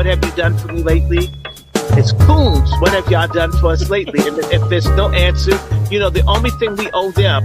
what have you done for me lately? It's Coons, what have y'all done for us lately? And if there's no answer, the only thing we owe them.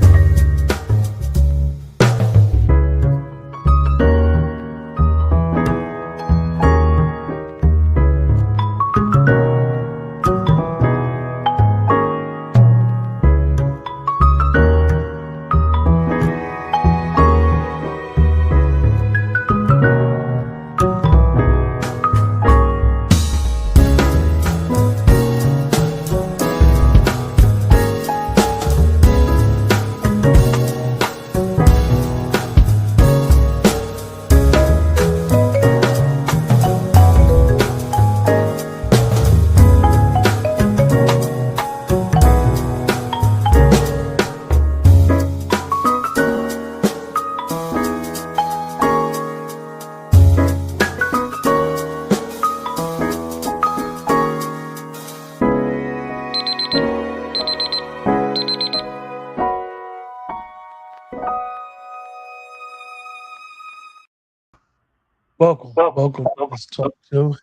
Welcome to this talk show.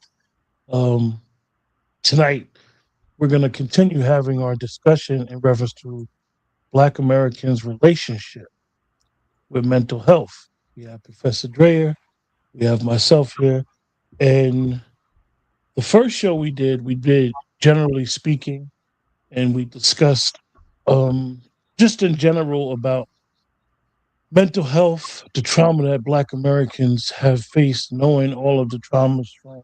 Tonight, we're going to continue having our discussion in reference to Black Americans' relationship with mental health. We have Professor Dreyer, we have myself here, and the first show we did generally speaking, and we discussed just in general about mental health, the trauma that Black Americans have faced, knowing all of the traumas from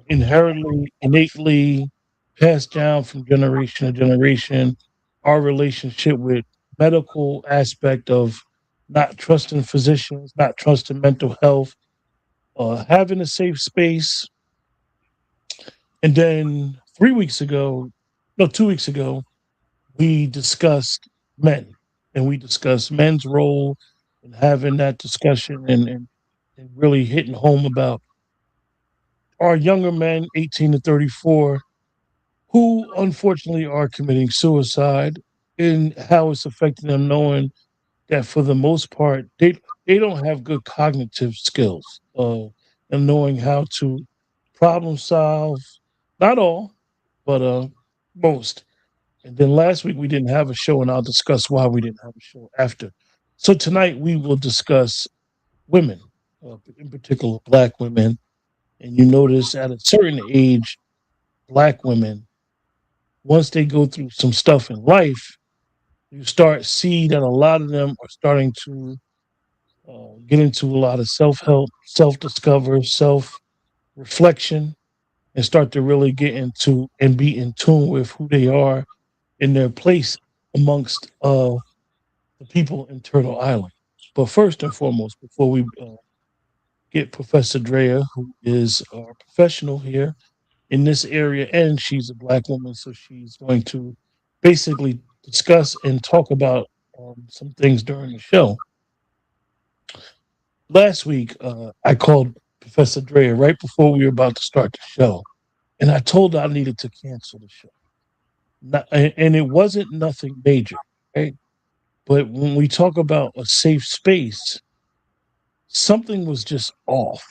inherently, innately passed down from generation to generation, our relationship with medical aspect of not trusting physicians, not trusting mental health, having a safe space. And then 3 weeks ago, no, 2 weeks ago, we discussed men and we discussed men's role and having that discussion and really hitting home about our younger men, 18 to 34, who unfortunately are committing suicide and how it's affecting them, knowing that for the most part, they don't have good cognitive skills and knowing how to problem solve, not all, but most. And then last week we didn't have a show, and I'll discuss why we didn't have a show after. So tonight we will discuss women, in particular Black women. And you notice at a certain age, Black women, once they go through some stuff in life, you start see that a lot of them are starting to get into a lot of self-help, self-discover, self-reflection, and start to really get into and be in tune with who they are in their place amongst the people in Turtle Island. But first and foremost, before we get Professor Drea, who is our professional here in this area, and she's a Black woman, so she's going to basically discuss and talk about some things during the show. Last week, I called Professor Drea right before we were about to start the show, and I told her I needed to cancel the show. And it wasn't nothing major, right? But when we talk about a safe space, something was just off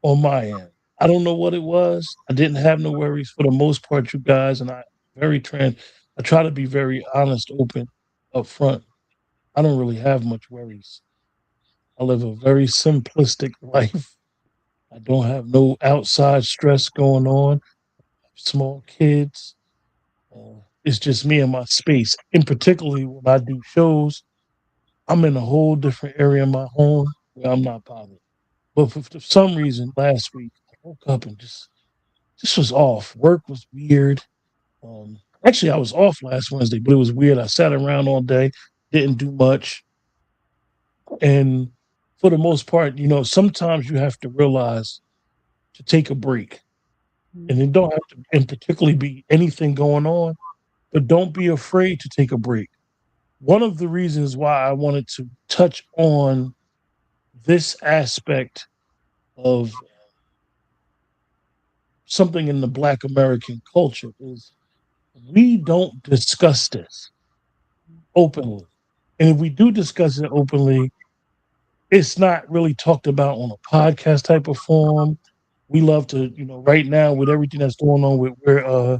on my end. I don't know what it was. I didn't have no worries for the most part, you guys, and I try to be very honest, open, upfront. I don't really have much worries. I live a very simplistic life. I don't have no outside stress going on. Small kids. It's just me and my space. And particularly when I do shows, I'm in a whole different area of my home where I'm not bothered. But for some reason, last week I woke up and just was off. Work was weird. Actually, I was off last Wednesday, but it was weird. I sat around all day, didn't do much, and for the most part, sometimes you have to realize to take a break, and it don't have to, and particularly be anything going on, but don't be afraid to take a break. One of the reasons why I wanted to touch on this aspect of something in the Black American culture is we don't discuss this openly. And if we do discuss it openly, it's not really talked about on a podcast type of form. We love to, right now with everything that's going on, we're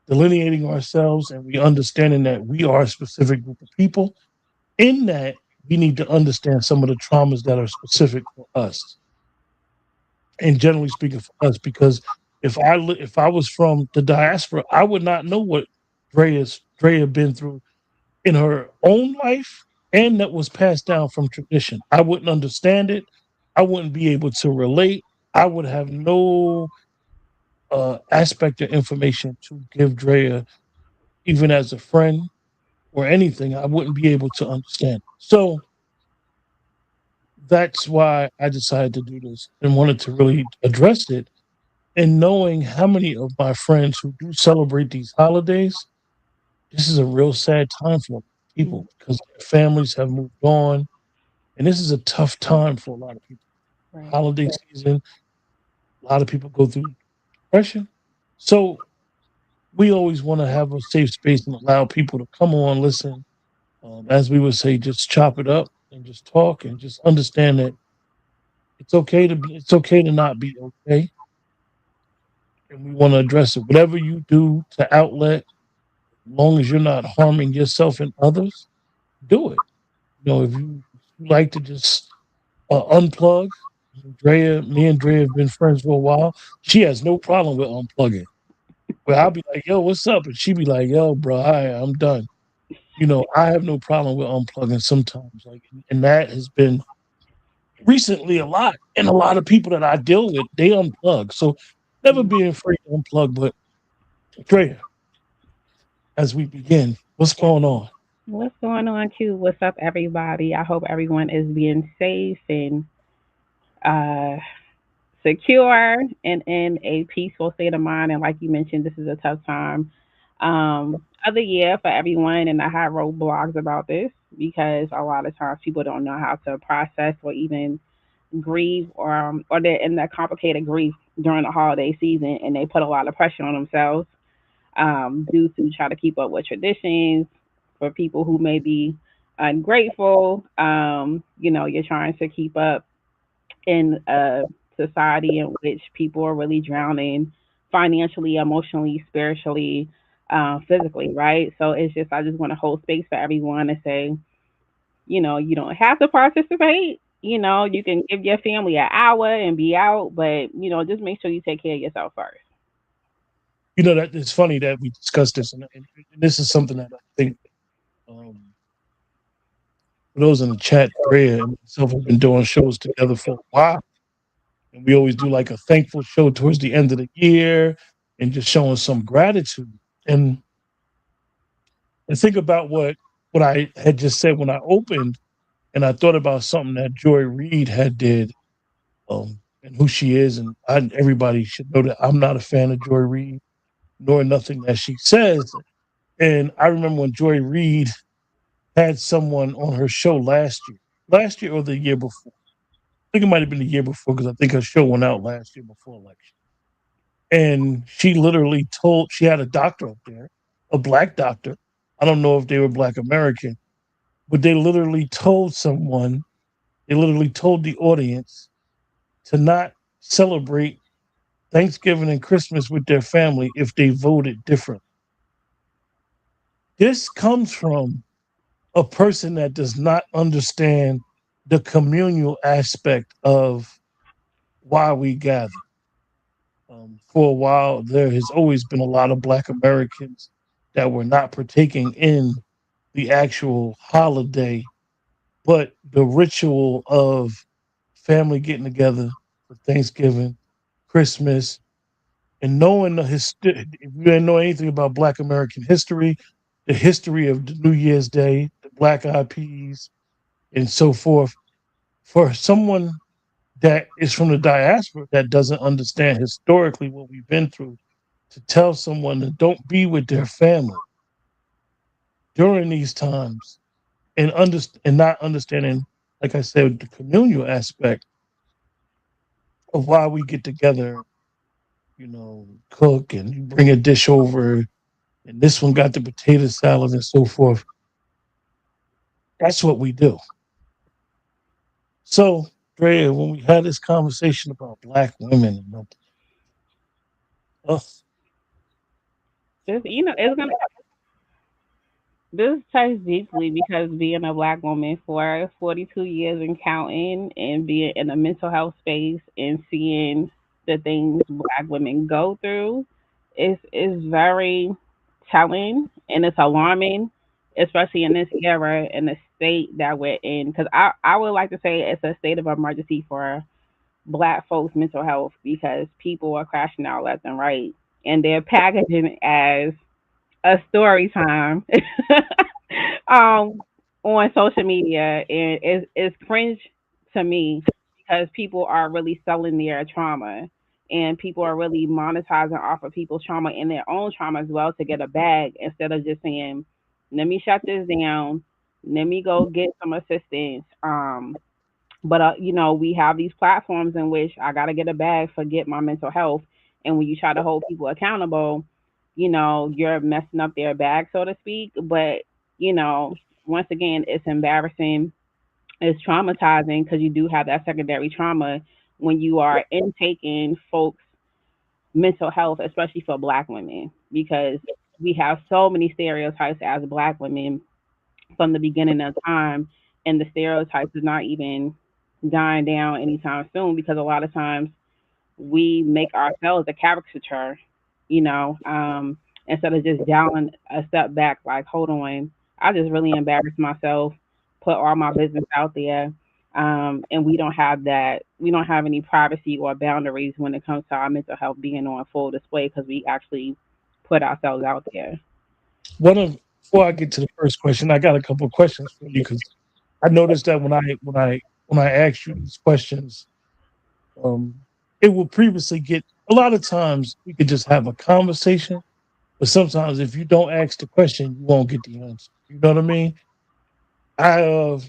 delineating ourselves and we understanding that we are a specific group of people. In that, we need to understand some of the traumas that are specific for us, and generally speaking for us, because if I was from the diaspora, I would not know what Drea been through in her own life, and that was passed down from tradition. I wouldn't understand it. I wouldn't be able to relate. I would have no aspect of information to give Drea, even as a friend or anything. I wouldn't be able to understand. So that's why I decided to do this and wanted to really address it. And knowing how many of my friends who do celebrate these holidays, this is a real sad time for people because their families have moved on. And this is a tough time for a lot of people. Right. Holiday season, a lot of people go through depression. So we always want to have a safe space and allow people to come on, listen. As we would say, just chop it up and just talk and just understand that it's okay to not be okay. And we want to address it. Whatever you do to outlet, as long as you're not harming yourself and others, do it. If you like to just unplug, me and Drea have been friends for a while. She has no problem with unplugging. Where I'll be like, "Yo, what's up?" And she be like, "Yo, bro, I'm done." I have no problem with unplugging sometimes. And that has been recently a lot. And a lot of people that I deal with, they unplug. So never Mm. being afraid to unplug. But Drea, as we begin, what's going on? What's going on, Q? What's up, everybody? I hope everyone is being safe and uh, secure and in a peaceful state of mind. And like you mentioned, this is a tough time of the year for everyone. And I have wrote blogs about this because a lot of times people don't know how to process or even grieve, or they're in that complicated grief during the holiday season, and they put a lot of pressure on themselves due to try to keep up with traditions for people who may be ungrateful. You're trying to keep up in a society in which people are really drowning financially, emotionally, spiritually, physically, right? So it's just, I just want to hold space for everyone and say, you don't have to participate. You can give your family an hour and be out, but, just make sure you take care of yourself first. That it's funny that we discussed this, and this is something that I think um, for those in the chat, Drea and myself have been doing shows together for a while. And we always do like a thankful show towards the end of the year and just showing some gratitude. And think about what I had just said when I opened, and I thought about something that Joy Reid had did, and who she is, and everybody should know that I'm not a fan of Joy Reid, nor nothing that she says. And I remember when Joy Reid had someone on her show last year or the year before. I think it might have been the year before because I think her show went out last year before election. And she literally she had a doctor up there, a black doctor. I don't know if they were black American, but they literally told the audience to not celebrate Thanksgiving and Christmas with their family if they voted differently. This comes from a person that does not understand the communal aspect of why we gather. For a while, there has always been a lot of Black Americans that were not partaking in the actual holiday, but the ritual of family getting together for Thanksgiving, Christmas, and knowing if you didn't know anything about Black American history, the history of the New Year's Day, the Black Eyed Peas, and so forth, for someone that is from the diaspora that doesn't understand historically what we've been through, to tell someone to don't be with their family during these times and not understanding, like I said, the communal aspect of why we get together, cook and you bring a dish over and this one got the potato salad and so forth. That's what we do. So, Drea, when we had this conversation about black women and uh, This, it's gonna this touched deeply because being a black woman for 42 years and counting, and being in a mental health space and seeing the things black women go through is very telling, and it's alarming, especially in this era and the state that we're in. Because I would like to say it's a state of emergency for black folks' mental health, because people are crashing out left and right, and they're packaging it as a story time um, on social media, and it's cringe to me, because people are really selling their trauma, and people are really monetizing off of people's trauma and their own trauma as well to get a bag, instead of just saying, "Let me shut this down. Let me go get some assistance." But we have these platforms in which I gotta get a bag for get my mental health, and when you try to hold people accountable, you're messing up their bag, so to speak. But you know, once again, it's embarrassing, it's traumatizing, because you do have that secondary trauma when you are intaking folks' mental health, especially for Black women, because we have so many stereotypes as Black women from the beginning of time, and the stereotypes is not even dying down anytime soon, because a lot of times we make ourselves a caricature, you know, instead of just down a step back, like, hold on, I just really embarrassed myself, put all my business out there. And we don't have that, we don't have any privacy or boundaries when it comes to our mental health being on full display, because we actually put ourselves out there. one of before I get to the first question, I got a couple of questions for you because I noticed that when I asked you these questions, um, it will previously get a lot of times we could just have a conversation, but sometimes if you don't ask the question, you won't get the answer. You know what I mean? I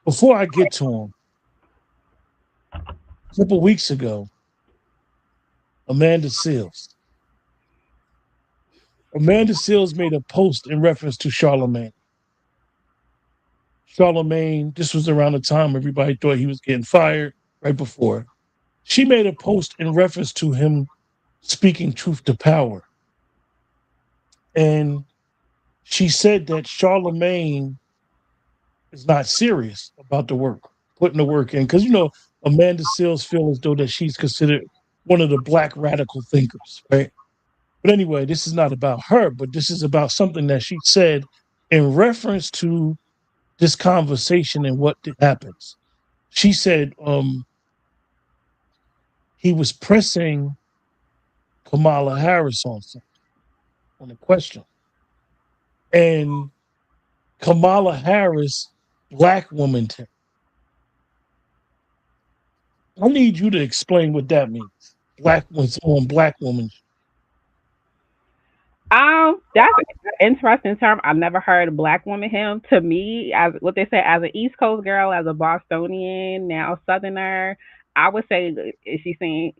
Before I get to them, a couple weeks ago, Amanda Seals. Amanda Seals made a post in reference to Charlemagne. Charlemagne, this was around the time everybody thought he was getting fired, right before. She made a post in reference to him speaking truth to power. And she said that Charlemagne is not serious about the work, putting the work in. Because, Amanda Seals feels as though that she's considered one of the black radical thinkers, right? But anyway, this is not about her, but this is about something that she said in reference to this conversation and what happens. She said he was pressing Kamala Harris on something, on a question. And Kamala Harris, black woman. I need you to explain what that means. Black was on black woman. That's an interesting term. I've never heard black woman him. To me, as what they say, as an East Coast girl, as a Bostonian, now Southerner, I would say, is she saying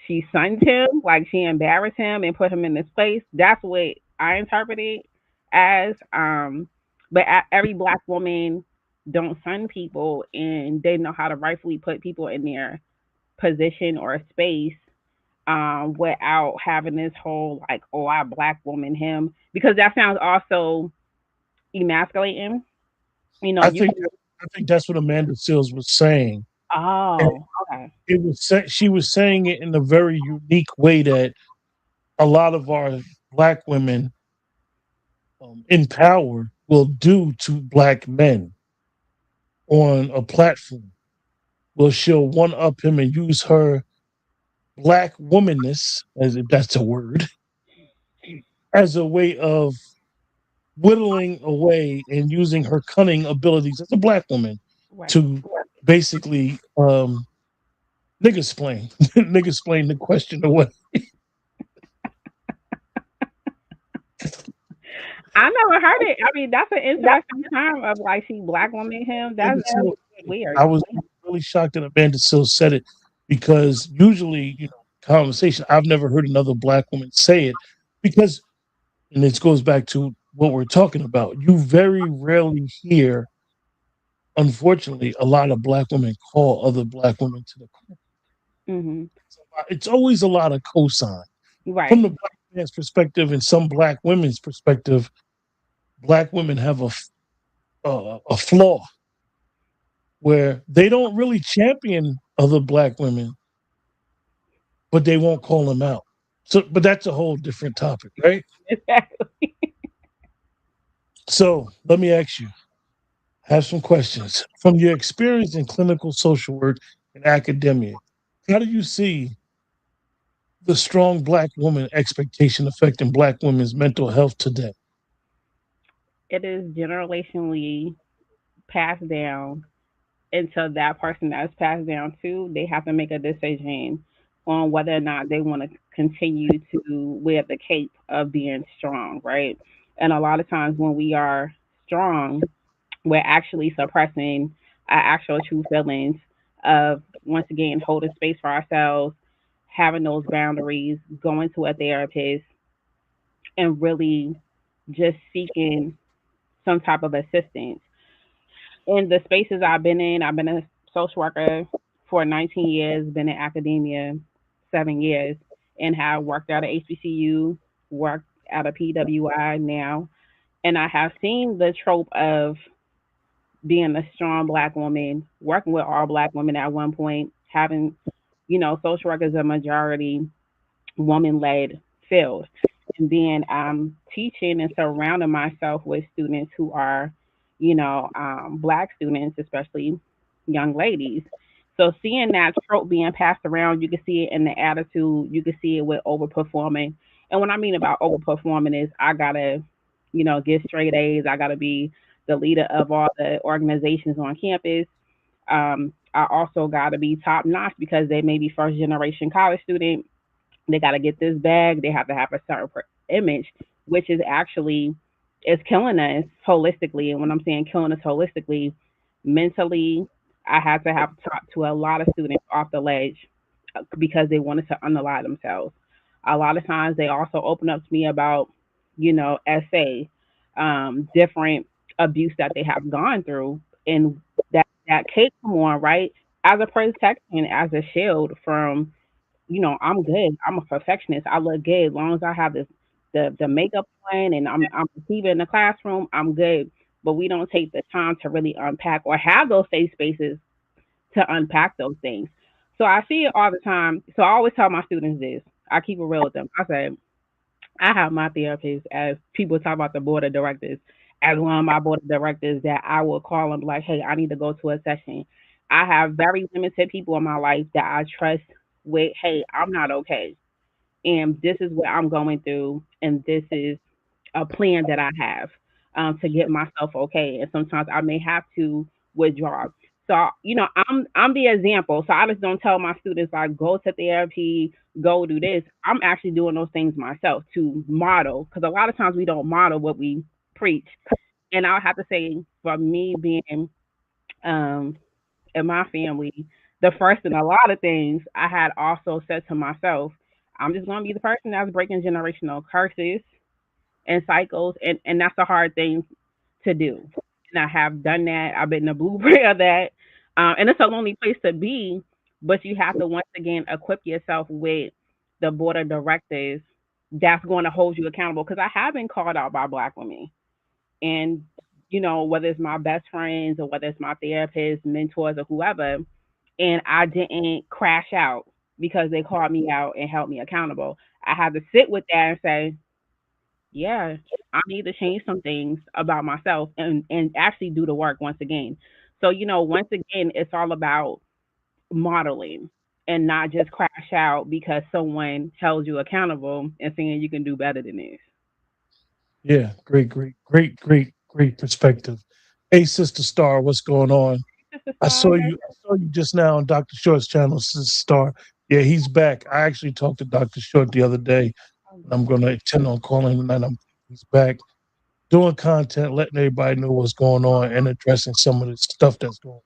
she sunned him, like she embarrassed him and put him in this place? That's what I interpret it as. But every black woman don't sun people, and they know how to rightfully put people in their position or space, without having this whole like, oh, I black woman him, because that sounds also emasculating. I You. think I think that's what Amanda Seals was saying. And Oh, okay. she was saying it in a very unique way that a lot of our black women in power will do to black men on a platform. Well, she'll one up him and use her black womanness, as if that's a word, as a way of whittling away and using her cunning abilities as a black woman Right. to basically nigga explain nigga explain the question away. I never heard it. I mean, that's an interesting term of like she black woman him. That's Amanda Seals said it. weird. I was really shocked that Amanda Seals said it because usually, conversation, I've never heard another black woman say it because, and this goes back to what we're talking about. You very rarely hear unfortunately, a lot of black women call other black women to the Mhm. it's always a lot of cosign. From Right. the black man's perspective and some black women's perspective, black women have a flaw where they don't really champion other black women, but they won't call them out. So, but that's a whole different topic, right? Exactly. So let me ask you, have some questions. From your experience in clinical social work and academia, how do you see the strong black woman expectation affecting black women's mental health today? It is generationally passed down until that person that's passed down to, they have to make a decision on whether or not they want to continue to wear the cape of being strong, right? And a lot of times when we are strong, we're actually suppressing our actual true feelings of, once again, holding space for ourselves, having those boundaries, going to a therapist, and really just seeking some type of assistance. In the spaces I've been a social worker for 19 years, been in academia 7 years, and have worked at a HBCU, worked at a PWI now, and I have seen the trope of being a strong black woman, working with all black women at one point, having, social work as a majority woman led field. And then teaching and surrounding myself with students who are, black students, especially young ladies. So seeing that trope being passed around, you can see it in the attitude, you can see it with overperforming. And what I mean about overperforming is I gotta, get straight A's. I gotta be the leader of all the organizations on campus. I also gotta be top notch because they may be first generation college student. They got to get this bag. They have to have a certain image, which is actually is killing us holistically. And when I'm saying killing us holistically, mentally, I had to have talked to a lot of students off the ledge because they wanted to unalive themselves. A lot of times, they also open up to me about, essay, different abuse that they have gone through, and that cake come on, right, as a protection, as a shield from, I'm good. I'm a perfectionist. I look good as long as I have the makeup on and I'm receiving in the classroom. I'm good. But we don't take the time to really unpack or have those safe spaces to unpack those things. So I see it all the time. So I always tell my students this. I keep it real with them. I say I have my therapist, as people talk about the board of directors, as one of my board of directors that I will call and be like, hey, I need to go to a session. I have very limited people in my life that I trust with, hey, I'm not okay. And this is what I'm going through. And this is a plan that I have to get myself okay. And sometimes I may have to withdraw. So I'm the example. So I just don't tell my students like go to therapy, go do this. I'm actually doing those things myself to model because a lot of times we don't model what we preach. And I'll have to say for me being um in my family, the first in a lot of things, I had also said to myself, I'm just gonna be the person that's breaking generational curses and cycles, and that's a hard thing to do. And I have done that. I've been the blueprint of that, and it's a lonely place to be. But you have to once again equip yourself with the board of directors that's going to hold you accountable. Because I have been called out by Black women, and whether it's my best friends or whether it's my therapist, mentors, or whoever, and I didn't crash out because they called me out and held me accountable. I had to sit with that and say, yeah, I need to change some things about myself and actually do the work once again. So, once again, it's all about modeling and not just crash out because someone held you accountable and saying you can do better than this. Yeah, great perspective. Hey, Sister Star, what's going on? Sister I Star, saw hey. you. I saw you just now on Dr. Short's channel, Sister Star. Yeah, he's back. I actually talked to Dr. Short the other day, Oh, and I'm going to intend on calling him tonight. He's back doing content, letting everybody know what's going on, and addressing some of the stuff that's going on.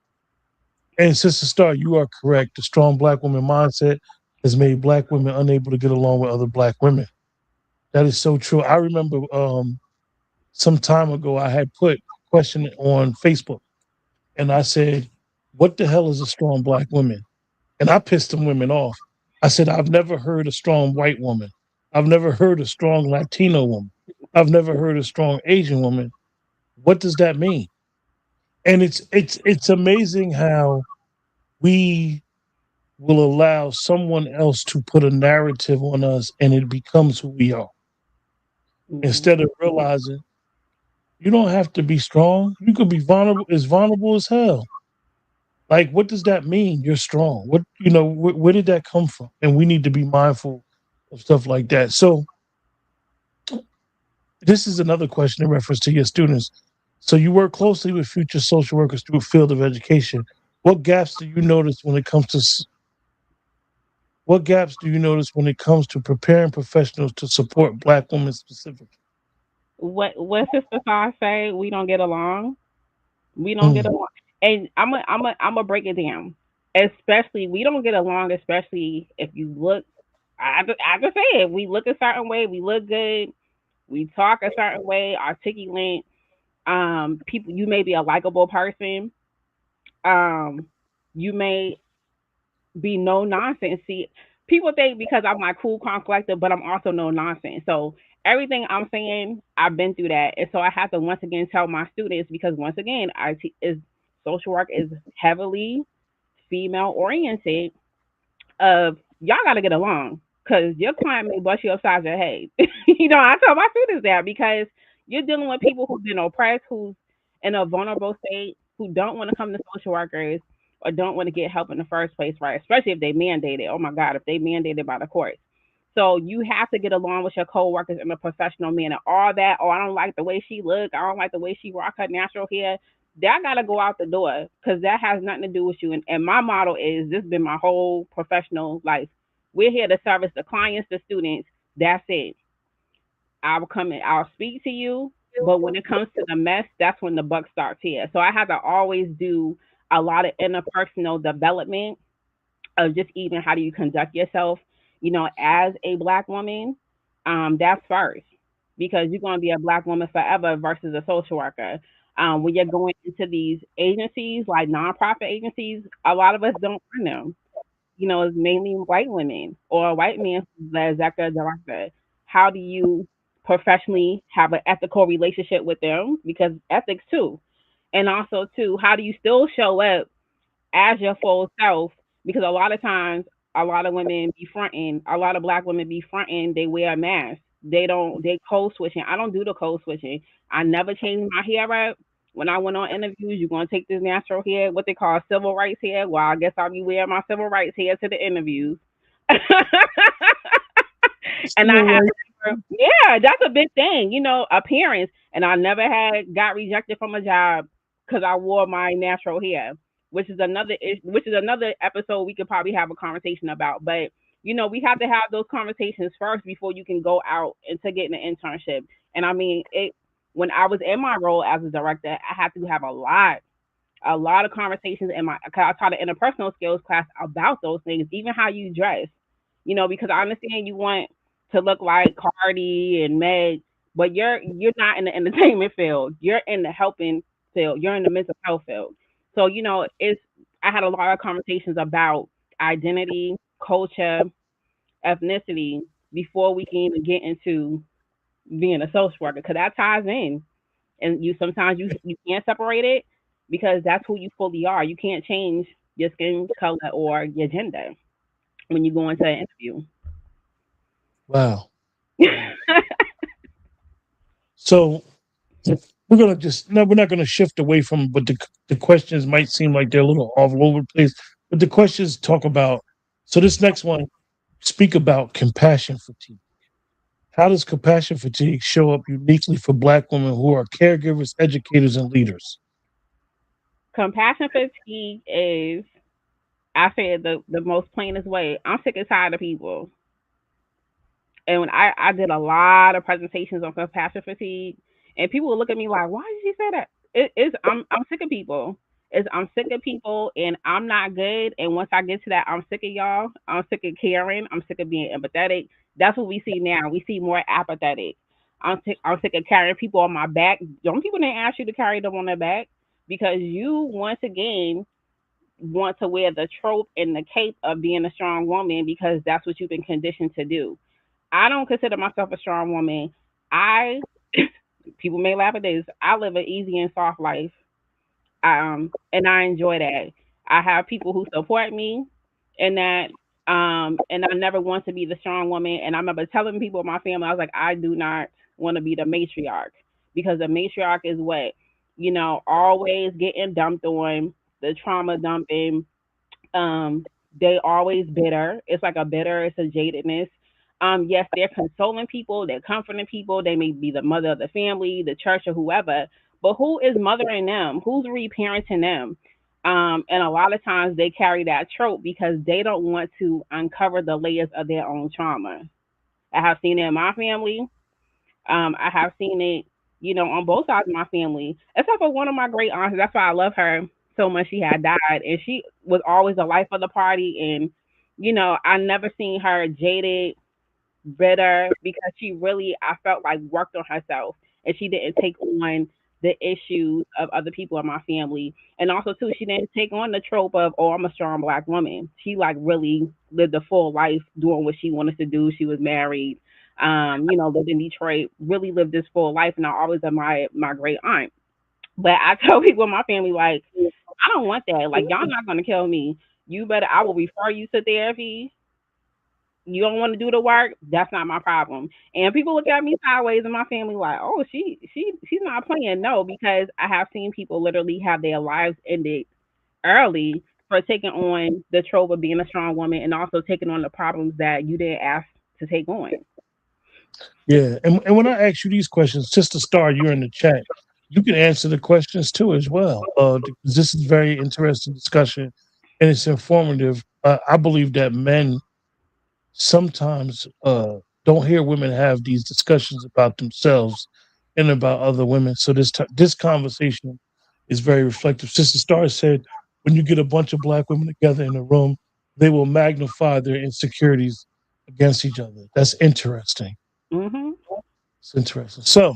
And Sister Star, you are correct. The strong black woman mindset has made black women unable to get along with other black women. That is so true. I remember some time ago I had put a question on Facebook, And I said, "What the hell is a strong black woman?" And I pissed them women off. I said, "I've never heard a strong white woman. I've never heard a strong Latino woman. I've never heard a strong Asian woman. What does that mean?" And it's amazing how we will allow someone else to put a narrative on us and it becomes who we are. Mhm. Instead of realizing you don't have to be strong. You could be vulnerable as hell. Like, what does that mean? You're strong. What, where did that come from? And we need to be mindful of stuff like that. So, this is another question in reference to your students. So, you work closely with future social workers through a field of education. What gaps do you notice when it comes to what gaps do you notice when it comes to preparing professionals to support Black women specifically? What Sister Star say? We don't get along. We don't get Mm, along, and I'm a break it down. Especially, we don't get along. Especially if you look, I just say it. We look a certain way. We look good. We talk a certain way. Articulate. People. You may be a likable person. Um, you may be no nonsense. See, people think because I'm like cool, calm, collected, but I'm also no nonsense. So everything I'm saying, I've been through that, and so I have to once again tell my students because once again, is social work is heavily female oriented. Of y'all got to get along because your client may bust you upside your head. I tell my students that because you're dealing with people who've been oppressed, who's in a vulnerable state, who don't want to come to social workers or don't want to get help in the first place, right? Especially if they mandated. Oh my God, if they mandated by the courts. So you have to get along with your coworkers in a professional manner. All that, oh, I don't like the way she look. I don't like the way she rock her natural hair. That gotta go out the door because that has nothing to do with you. And my motto is this has been my whole professional life. We're here to service the clients, the students. That's it. I'll come in, I'll speak to you, but when it comes to the mess, that's when the buck starts here. So I have to always do a lot of interpersonal development of just even how do you conduct yourself, as a black woman. That's first because you're going to be a black woman forever versus a social worker. When you're going into these agencies, like nonprofit agencies, a lot of us don't run them. It's mainly white women or a white man who's the executive director. How do you professionally have an ethical relationship with them? Because ethics too. And also too, how do you still show up as your full self because a lot of times a lot of women be fronting, a lot of black women be fronting, they wear a mask. They code switching. I don't do the code switching. I never changed my hair up. When I went on interviews, you're gonna take this natural hair, what they call civil rights hair. Well, I guess I'll be wearing my civil rights hair to the interviews. And I civil have rights. never, yeah, that's a big thing, appearance. And I never had got rejected from a job because I wore my natural hair, which is another episode we could probably have a conversation about. But we have to have those conversations first before you can go out into getting an internship. And I mean, it when I was in my role as a director, I had to have a lot of conversations in my. 'Cause I taught an interpersonal skills class about those things, even how you dress. Because I understand you want to look like Cardi and Meg, but you're not in the entertainment field. You're in the helping field. You're in the mental health field. So it's. I had a lot of conversations about identity, culture, ethnicity before we can even get into being a social worker because that ties in and you sometimes you can't separate it because that's who you fully are. You can't change your skin color or your gender when you go into an interview. Wow. Wow. So, we're not gonna shift away from, but the questions might seem like they're a little all over the place. But the questions talk about. So this next one speak about compassion fatigue. How does compassion fatigue show up uniquely for Black women who are caregivers, educators, and leaders? Compassion fatigue is, I say it the most plainest way. I'm sick and tired of people. And when I did a lot of presentations on compassion fatigue, and people would look at me like, "Why did you say that?" I'm sick of people. I'm sick of people, and I'm not good. And once I get to that, I'm sick of y'all. I'm sick of caring. I'm sick of being empathetic. That's what we see now. We see more apathetic. I'm sick of carrying people on my back. Some people didn't ask you to carry them on their back. because you once again want to wear the trope and the cape of being a strong woman because that's what you've been conditioned to do. I don't consider myself a strong woman. I People may laugh at this. I live an easy and soft life. And I enjoy that. I have people who support me in that, and I never want to be the strong woman. And I remember telling people in my family, I was like, I do not want to be the matriarch because the matriarch is what, always getting dumped on, the trauma dumping, um, they always bitter. It's like a bitter, it's a jadedness. Yes, they're consoling people, they're comforting people, they may be the mother of the family, the church or whoever, but who is mothering them? Who's reparenting them? And a lot of times they carry that trope because they don't want to uncover the layers of their own trauma. I have seen it in my family. I have seen it, on both sides of my family, except for one of my great aunts. That's why I love her so much. She had died, and she was always the life of the party. And I never seen her jaded, bitter, because she really, I felt like, worked on herself, and she didn't take on the issues of other people in my family. And also too, she didn't take on the trope of, oh, I'm a strong black woman. She like really lived a full life doing what she wanted to do. She was married, lived in Detroit, really lived this full life, and I always admired my great aunt. But I tell people in my family, like, I don't want that. Like, y'all not gonna kill me. You better, I will refer you to therapy. You don't want to do the work, that's not my problem. And people look at me sideways in my family like, oh, she's not playing. No, because I have seen people literally have their lives ended early for taking on the trope of being a strong woman and also taking on the problems that you didn't ask to take on. Yeah, and when I ask you these questions, Sister Star, you're in the chat. You can answer the questions too as well. Because this is very interesting discussion, and it's informative. I believe that men sometimes don't hear women have these discussions about themselves and about other women. So this conversation is very reflective. Sister Star said, when you get a bunch of black women together in a room, they will magnify their insecurities against each other. That's interesting. Mhm. It's interesting. So,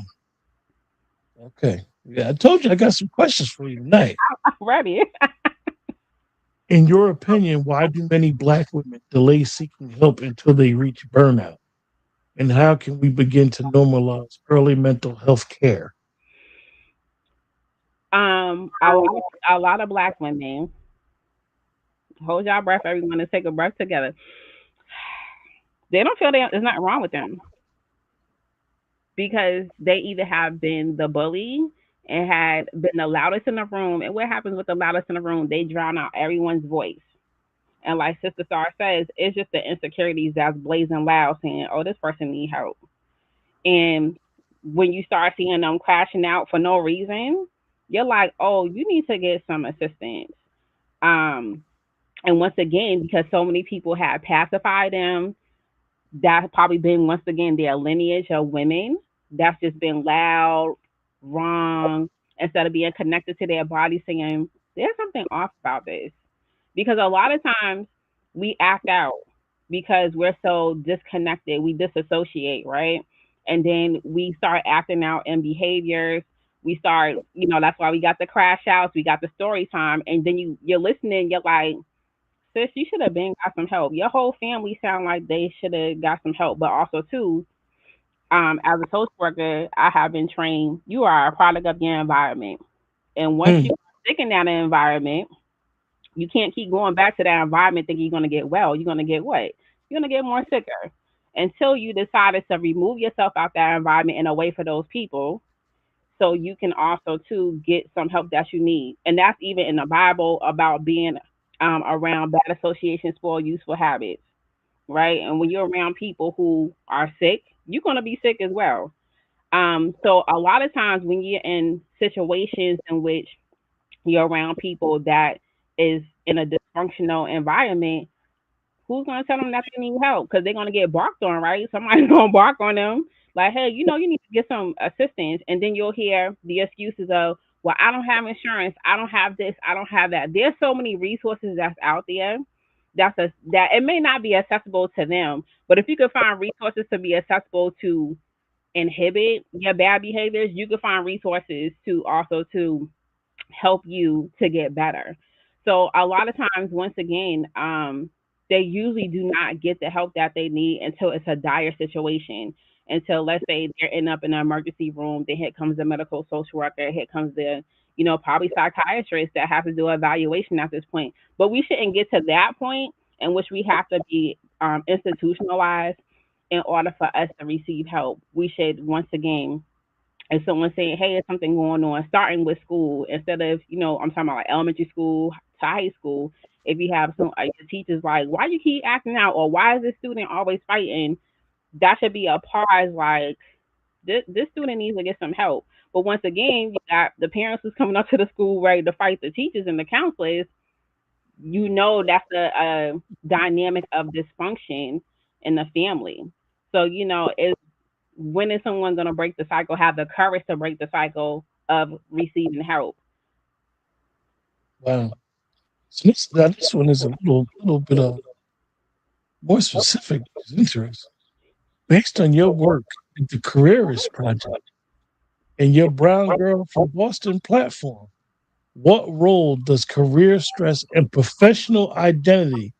okay. Yeah, I told you I got some questions for you tonight. I'm ready. In your opinion, why do many black women delay seeking help until they reach burnout? And how can we begin to normalize early mental health care? A lot, a lot of black women, hold y'all breath, everyone, and take a breath together. They don't feel there's nothing wrong with them because they either have been the bully and had been the loudest in the room. And what happens with the loudest in the room? They drown out everyone's voice. And like Sister Star says, it's just the insecurities that's blazing loud saying, oh, this person need help. And when you start seeing them crashing out for no reason, you're like, oh, you need to get some assistance. Um, and once again, because so many people have pacified them, that's probably been once again their lineage of women that's just been loud, wrong, instead of being connected to their body saying, there's something off about this. Because a lot of times we act out because we're so disconnected, we disassociate, right? And then we start acting out in behaviors. We start, that's why we got the crash outs, we got the story time, and then you're listening, you're like, sis, you should have been got some help. Your whole family sound like they should have got some help. But also too, as a social worker, I have been trained. You are a product of your environment, and once Mm, you stick in that environment, you can't keep going back to that environment thinking you're gonna get well. You're gonna get what? You're gonna get more sicker until you decided to remove yourself out that environment and away for those people so you can also too get some help that you need. And that's even in the Bible about being around bad associations for useful habits, right? And when you're around people who are sick, you're gonna be sick as well. So a lot of times when you're in situations in which you're around people that is in a dysfunctional environment, who's gonna tell them that they need help? Because they're gonna get barked on, right? Somebody's gonna bark on them, like, "Hey, you need to get some assistance." And then you'll hear the excuses of, "Well, I don't have insurance. I don't have this. I don't have that." There's so many resources that's out there. That it may not be accessible to them, but if you could find resources to be accessible to inhibit your bad behaviors, you could find resources to also to help you to get better. So a lot of times, once again, they usually do not get the help that they need until it's a dire situation. Until, let's say, they're end up in an emergency room, then here comes the medical social worker, here comes the, probably psychiatrist that has to do an evaluation at this point. But we shouldn't get to that point in which we have to be institutionalized in order for us to receive help. We should, once again, if someone's saying, hey, there's something going on, starting with school, instead of, I'm talking about like elementary school to high school, if you have some your teachers like, why you keep acting out, or why is this student always fighting, that should be a pause, like, this student needs to get some help. But once again, you got the parents who's coming up to the school ready to fight the teachers and the counselors. That's a dynamic of dysfunction in the family. So, when is someone going to break the cycle, have the courage to break the cycle of receiving help? Wow. So this one is a little bit of more specific, which is interesting. Based on your work at the Careerist Project and your Brown Girl from Boston platform, what role does career stress and professional identity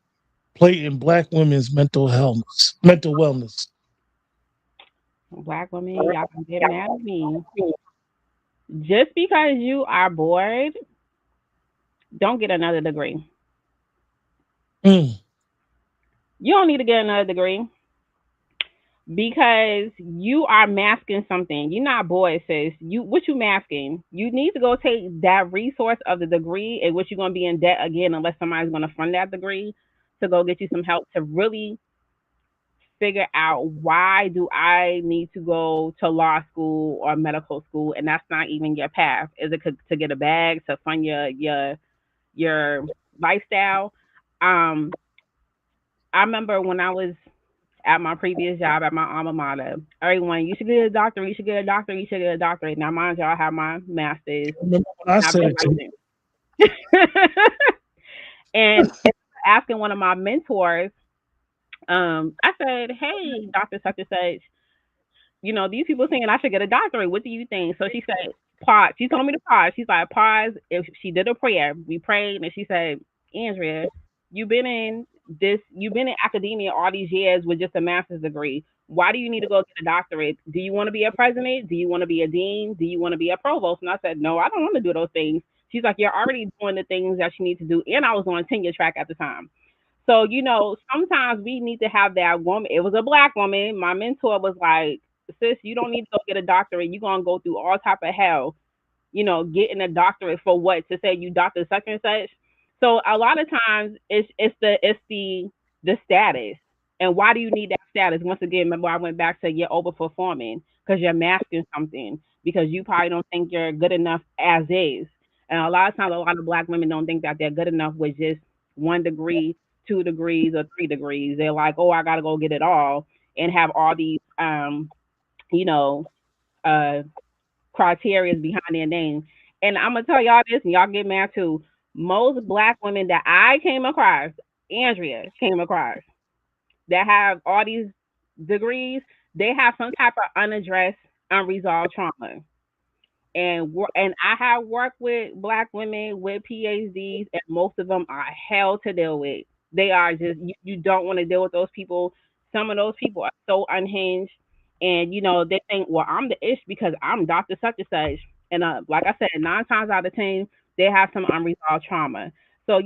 play in Black women's mental wellness? Black women, y'all can get mad at me. Just because you are bored, don't get another degree. Mm, You don't need to get another degree because you are masking something. You're not bored, sis. What you masking? You need to go take that resource of the degree, in which you're gonna be in debt again unless somebody's gonna fund that degree, to go get you some help to really figure out, why do I need to go to law school or medical school, and that's not even your path. Is it to get a bag to fund your lifestyle? Um, I remember when I was at my previous job at my alma mater, everyone, you should get a doctorate, you should get a doctorate, you should get a doctorate. Now, mind you, I have my master's, I remember when I and I've said been it to you. licensed. And asking one of my mentors, I said, "Hey, Doctor such and such, these people saying I should get a doctorate. What do you think?" So she said, pause. She told me to pause. She's like, pause. If she did a prayer, we prayed, and she said, Andrea, you've been in academia all these years with just a master's degree. Why do you need to go get a doctorate? Do you want to be a president? Do you want to be a dean? Do you want to be a provost? And I said, no, I don't want to do those things. She's like, you're already doing the things that you need to do. And I was on a tenure track at the time. So, sometimes we need to have that woman. It was a black woman. My mentor was like, sis, you don't need to go get a doctorate. You're gonna go through all type of hell, getting a doctorate for what? To say you doctor such and such. So a lot of times it's the status. And why do you need that status? Once again, remember I went back to, you're overperforming because you're masking something, because you probably don't think you're good enough as is. And a lot of times, a lot of black women don't think that they're good enough with just 1 degree, 2 degrees, or 3 degrees. They're like, oh, I gotta go get it all and have all these you know, uh criteria behind their name. And I'm gonna tell y'all this, and y'all get mad too. Most black women that I came across, Andrea came across, that have all these degrees, they have some type of unaddressed, unresolved trauma. And I have worked with black women with PhDs, and most of them are hell to deal with. They are just, you don't want to deal with those people. Some of those people are so unhinged, and they think, well, I'm the ish because I'm Doctor Such and Such, and like I said, 9 times out of 10, they have some unresolved trauma. So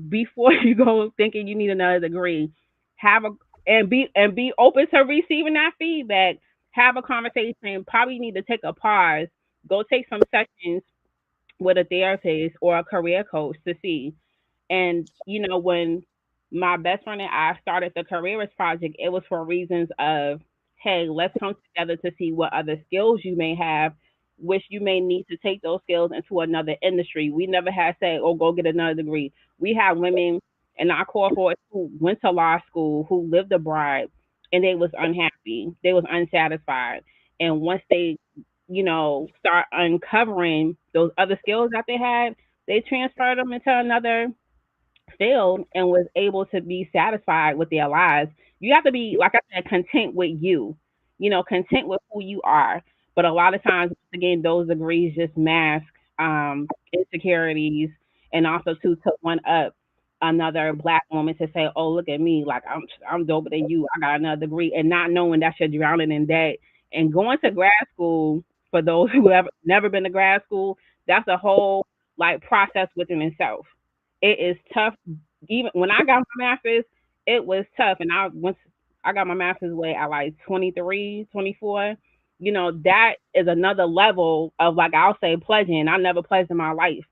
before you go thinking you need another degree, have a and be open to receiving that feedback. Have a conversation. Probably need to take a pause. Go take some sessions with a therapist or a career coach to see. And when my best friend and I started the Careerist Project, it was for reasons of, hey, let's come together to see what other skills you may have, which you may need to take those skills into another industry. We never had say, oh, go get another degree. We have women in our cohort who went to law school, who lived abroad, and they was unhappy. They was unsatisfied. And once they, start uncovering those other skills that they had, they transferred them into another field and was able to be satisfied with their lives. You have to be, like I said, content with you, content with who you are. But a lot of times, again, those degrees just mask insecurities, and also to one up another black woman to say, "Oh, look at me, like I'm doper than you. I got another degree," and not knowing that you're drowning in debt. And going to grad school, for those who have never been to grad school, that's a whole like process within itself. It is tough. Even when I got my master's, it was tough, and I got my master's way at like 23, 24. That is another level of, like, I'll say, pledging. I never pledged in my life,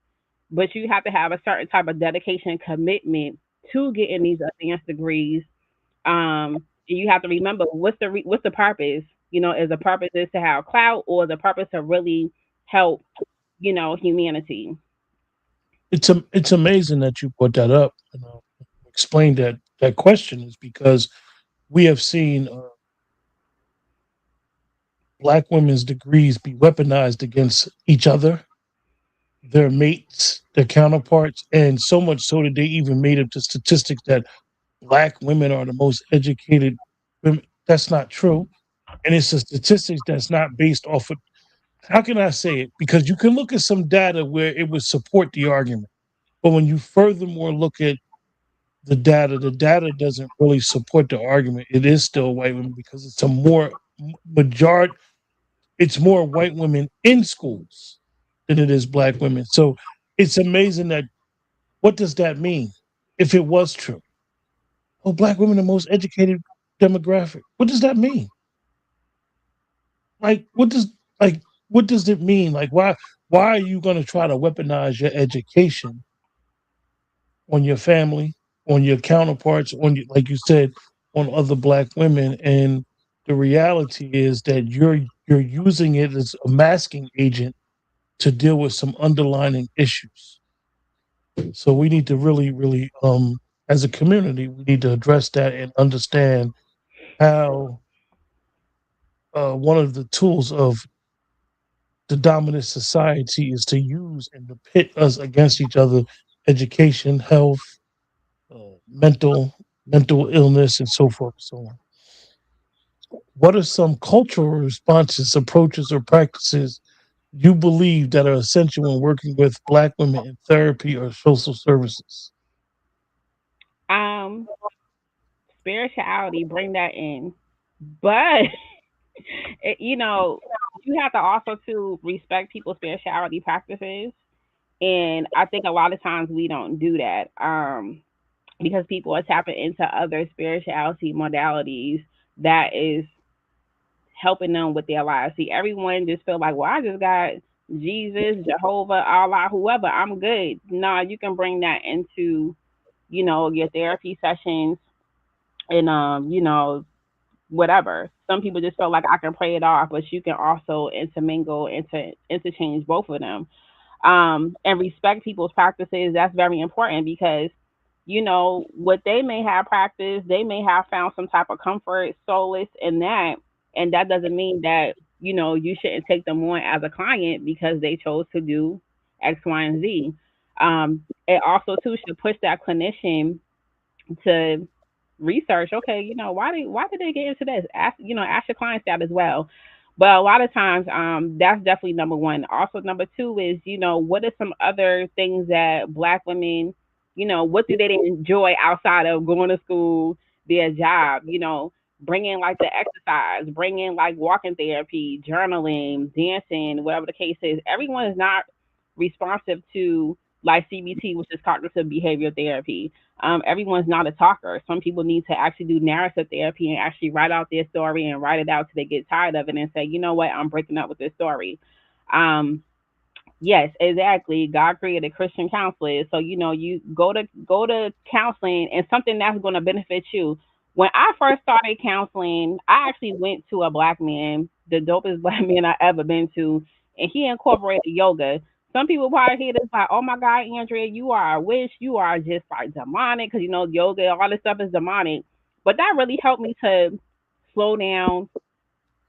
but you have to have a certain type of dedication, commitment to getting these advanced degrees. And you have to remember, what's the purpose? Is the purpose is to have clout, or the purpose to really help, humanity? It's amazing that you brought that up and explained that question is because we have seen black women's degrees be weaponized against each other, their mates, their counterparts, and so much so that they even made up the statistics that black women are the most educated women. That's not true. And it's a statistics that's not based off of, how can I say it? Because you can look at some data where it would support the argument. But when you furthermore look at the data doesn't really support the argument. It is still white women because it's a more majority, it's more white women in schools than it is black women. So it's amazing that, what does that mean if it was true? Oh, black women are the most educated demographic. What does that mean? Like, like what does it mean? Like, why are you going to try to weaponize your education on your family, on your counterparts, on your, like you said, on other black women? And the reality is that you're using it as a masking agent to deal with some underlying issues. So we need to really, really, as a community, we need to address that and understand how one of the tools of the dominant society is to use and to pit us against each other: education, health, mental illness, and so forth and so on. What are some cultural responses, approaches, or practices you believe that are essential when working with black women in therapy or social services? Um, Spirituality, bring that in, but it, you have to also to respect people's spirituality practices, and I think a lot of times we don't do that. Because people are tapping into other spirituality modalities that is helping them with their lives. See, everyone just feel like, well, I just got Jesus, Jehovah, Allah, whoever, I'm good. No, you can bring that into, your therapy sessions, and whatever. Some people just feel like I can pray it off, but you can also intermingle, interchange both of them. And respect people's practices. That's very important because what they may have practiced, they may have found some type of comfort, solace in that, and that doesn't mean that you shouldn't take them on as a client because they chose to do X, Y, and Z. It also too should push that clinician to research. Okay, why did they get into this? Ask your clients that as well. But a lot of times, that's definitely number one. Also, number two is what are some other things that Black women, what do they enjoy outside of going to school, their job? Bring in like the exercise, bring in like walking therapy, journaling, dancing, whatever the case is. Everyone is not responsive to like CBT, which is cognitive behavior therapy. Everyone's not a talker. Some people need to actually do narrative therapy and actually write out their story and write it out till they get tired of it and say, you know what, I'm breaking up with this story. Um, Yes, exactly. God created Christian counselors, so you go to counseling and something that's going to benefit you. When I first started counseling, I actually went to a black man, the dopest black man I ever been to, and he incorporated yoga. Some people probably hear this like, "Oh my God, Andrea, you are a witch. You are just like demonic," because yoga, all this stuff is demonic. But that really helped me to slow down,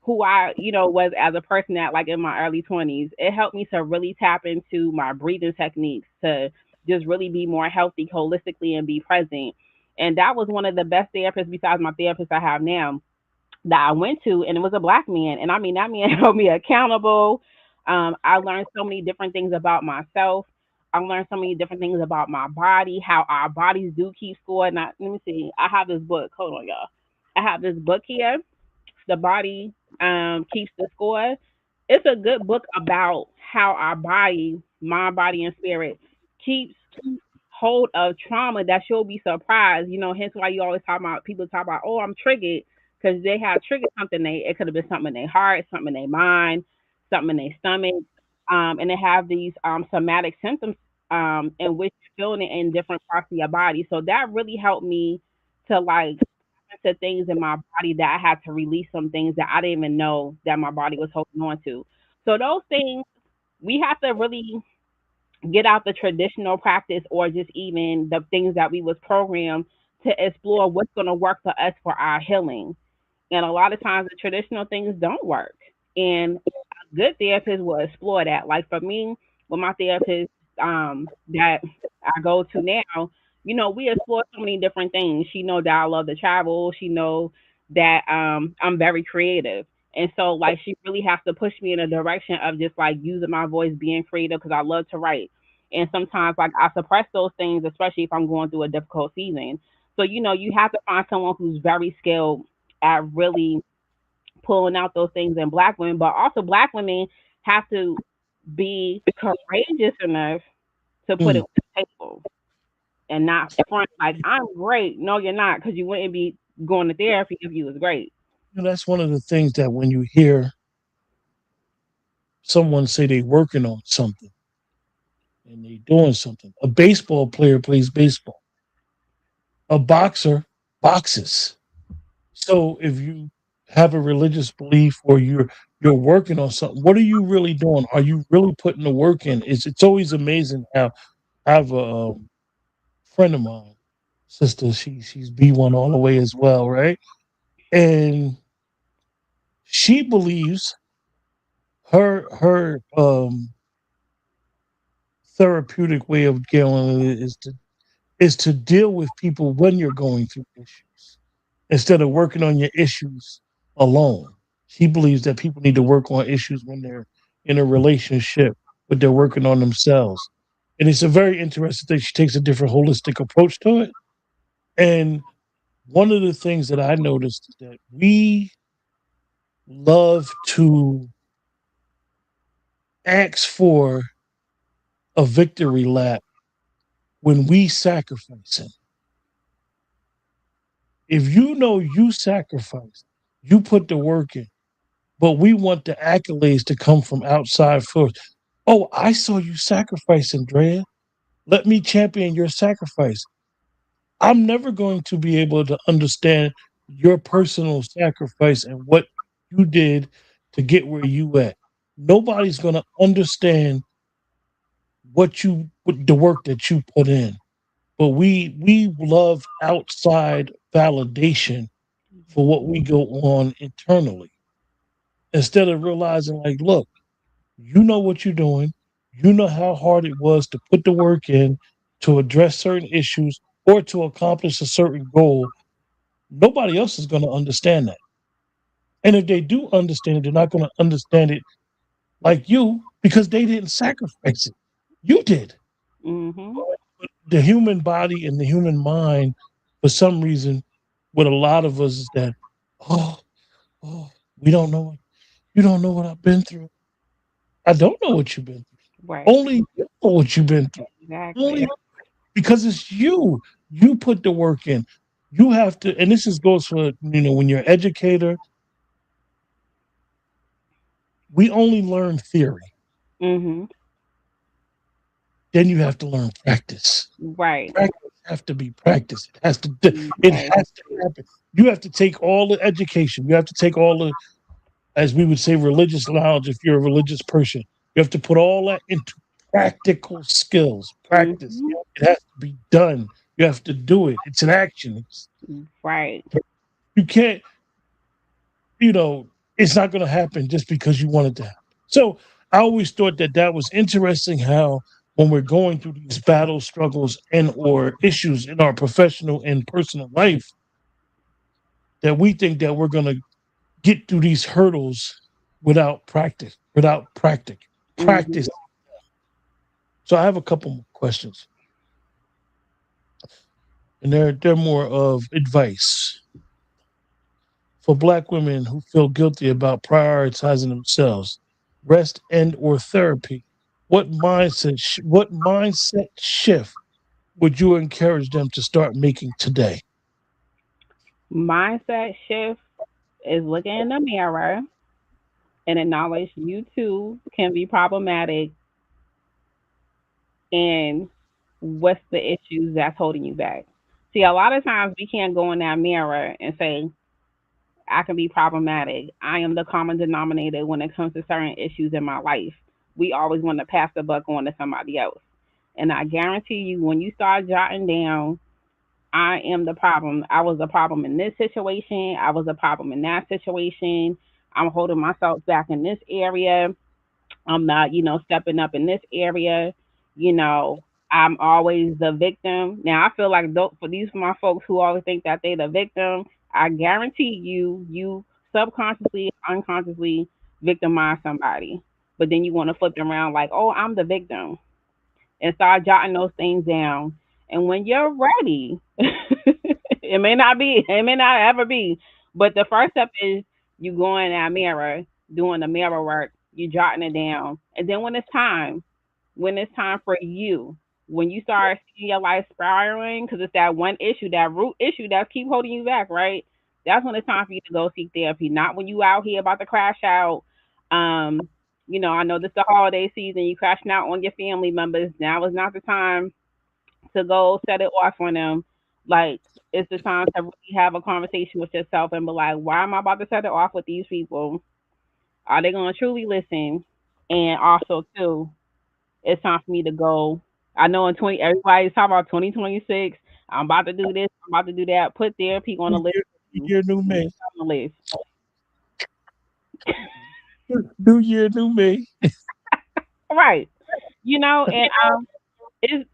who I, was as a person at like in my early 20s. It helped me to really tap into my breathing techniques to just really be more healthy holistically and be present. And that was one of the best therapists besides my therapist I have now that I went to, and it was a black man. And I mean, that man held me accountable. I learned so many different things about myself. I learned so many different things about my body, how our bodies do keep score. Now, let me see. I have this book. Hold on, y'all. I have this book here. The body keeps the score. It's a good book about how our body, mind, body, and spirit keeps hold of trauma that you'll be surprised. Hence why you always talk about people talk about, oh, I'm triggered because they have triggered something. It could have been something in their heart, something in their mind, something in their stomach, and they have these somatic symptoms in which you're feeling it in different parts of your body. So that really helped me to like to things in my body that I had to release some things that I didn't even know that my body was holding on to. So those things we have to really get out the traditional practice or just even the things that we was programmed to explore what's going to work for us for our healing. And a lot of times the traditional things don't work. And a good therapist will explore that. Like for me, with my therapist that I go to now, we explore so many different things. She know that I love to travel. She know that I'm very creative. And so like she really has to push me in a direction of just like using my voice, being creative because I love to write. And sometimes like I suppress those things, especially if I'm going through a difficult season. So, you have to find someone who's very skilled at really pulling out those things in black women, but also black women have to be courageous enough to put it Mm. on the table and not front like I'm great. No, you're not, because you wouldn't be going to therapy if you was great. That's one of the things that when you hear someone say they working on something and they doing something, a baseball player plays baseball, a boxer boxes. So if you have a religious belief or you're working on something, what are you really doing? Are you really putting the work in? It's always amazing how I have a friend of mine, sister. She's B1 all the way as well, right? And she believes her therapeutic way of dealing with it is to deal with people when you're going through issues instead of working on your issues alone. She believes that people need to work on issues when they're in a relationship, but they're working on themselves. And it's a very interesting thing. She takes a different holistic approach to it. And one of the things that I noticed is that we love to ask for a victory lap when we sacrifice. If you know you sacrificed, you put the work in, but we want the accolades to come from outside first. Oh, I saw you sacrifice, Andrea. Let me champion your sacrifice. I'm never going to be able to understand your personal sacrifice and what you did to get where you at. Nobody's going to understand what the work that you put in. But we love outside validation for what we go on internally instead of realizing like, look, you know what you're doing. You know how hard it was to put the work in to address certain issues or to accomplish a certain goal. Nobody else is going to understand that. And if they do understand it, they're not going to understand it like you because they didn't sacrifice it. You did. Mhm. The human body and the human mind, for some reason, with a lot of us, is that, oh, oh, we don't know. You don't know what I've been through. I don't know what you've been through. Right. Only you know what you've been through. Exactly. Only because it's you. You put the work in. You have to, and this is goes for when you're an educator. We only learn theory. Mhm. Then you have to learn practice. Right. Practice have to be practiced. It has to. It Right. has to happen. You have to take all the education. You have to take all the, as we would say, religious knowledge. If you're a religious person, you have to put all that into practical skills. Practice. Mhm. It has to be done. You have to do it. It's an action. Right. You can't. It's not going to happen just because you want it to happen. So I always thought that that was interesting how when we're going through these battle struggles and or issues in our professional and personal life, that we think that we're going to get through these hurdles without practice, without practice. Mhm. practice. So I have a couple more questions, and they're more of advice for Black women who feel guilty about prioritizing themselves, rest and or therapy. What mindset shift would you encourage them to start making today? Mindset shift is looking in the mirror and acknowledge you too can be problematic and what's the issues that's holding you back. See, a lot of times we can't go in that mirror and say, I can be problematic. I am the common denominator when it comes to certain issues in my life. We always want to pass the buck on to somebody else. And I guarantee you, when you start jotting down, I am the problem. I was the problem in this situation. I was a problem in that situation. I'm holding myself back in this area. I'm not, stepping up in this area. You know, I'm always the victim. Now, I feel like for these my folks who always think that they the victim, I guarantee you, you subconsciously, unconsciously victimize somebody. But then you want to flip it around like, oh, I'm the victim, and start jotting those things down. And when you're ready, it may not ever be, but the first step is you going in that mirror, doing the mirror work, you jotting it down. And then when it's time for you, when you start seeing your life spiraling, because it's that one issue, that root issue that keep holding you back, right? That's when it's time for you to go seek therapy. Not when you out here about to crash out. Um, I know this is the holiday season. You crashing out on your family members. Now is not the time to go set it off on them. Like it's the time to really have a conversation with yourself and be like, why am I about to set it off with these people? Are they going to truly listen? And also, too, it's time for me to go. I know in 20, everybody's talking about 2026. I'm about to do this. I'm about to do that. Put therapy on New the list. year, new year, new Put it me. on the list. New year, new me. Right. And it's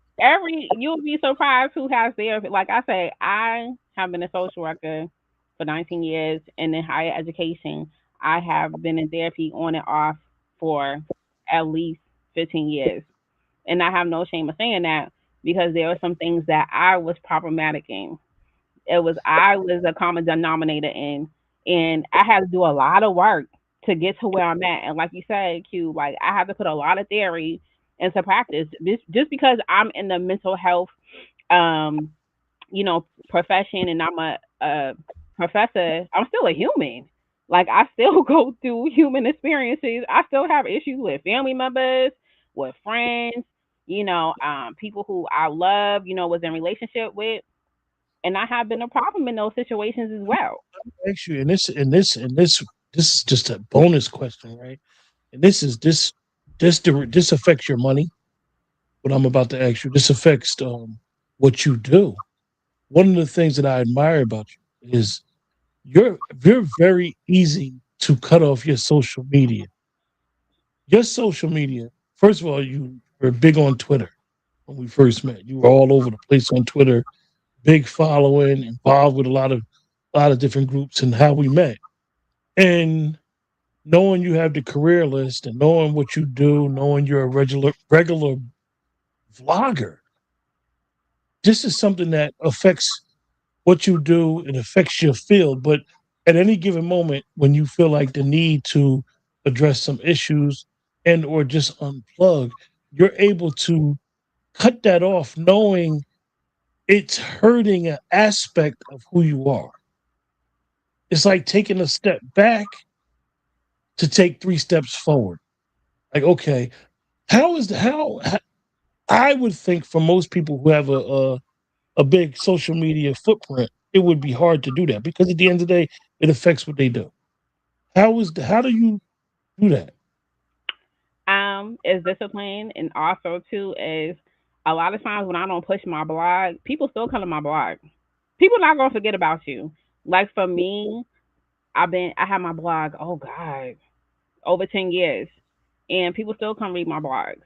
you'll be surprised who has therapy. Like I say, I have been a social worker for 19 years, and in higher education, I have been in therapy on and off for at least 15 years. And I have no shame of saying that because there were some things that I was problematic in. I was a common denominator in, and I had to do a lot of work to get to where I'm at. And like you said, Q, like I had to put a lot of theory into practice. Just because I'm in the mental health, um, profession, and I'm a professor, I'm still a human. Like I still go through human experiences. I still have issues with family members, with friends, people who I love, was in relationship with, and I have been a problem in those situations as well. Actually, this is just a bonus question, right? And this affects your money. What I'm about to ask you, this affects what you do. One of the things that I admire about you is you're very easy to cut off your social media. Your social media. First of all, you were big on Twitter when we first met. You were all over the place on Twitter, big following, involved with a lot of different groups, and how we met. And knowing you have the career list and knowing what you do, knowing you're a regular vlogger, this is something that affects what you do. It affects your field. But at any given moment, when you feel like the need to address some issues and or just unplug, you're able to cut that off, knowing it's hurting an aspect of who you are. It's like taking a step back to take three steps forward. Like, okay, how I would think for most people who have a big social media footprint, it would be hard to do that because at the end of the day, it affects what they do. How do you do that? Is discipline, and also too is a lot of times when I don't push my blog, people still come to my blog. People not gonna forget about you. Like for me, I have my blog. Oh God, over 10 years, and people still come read my blogs,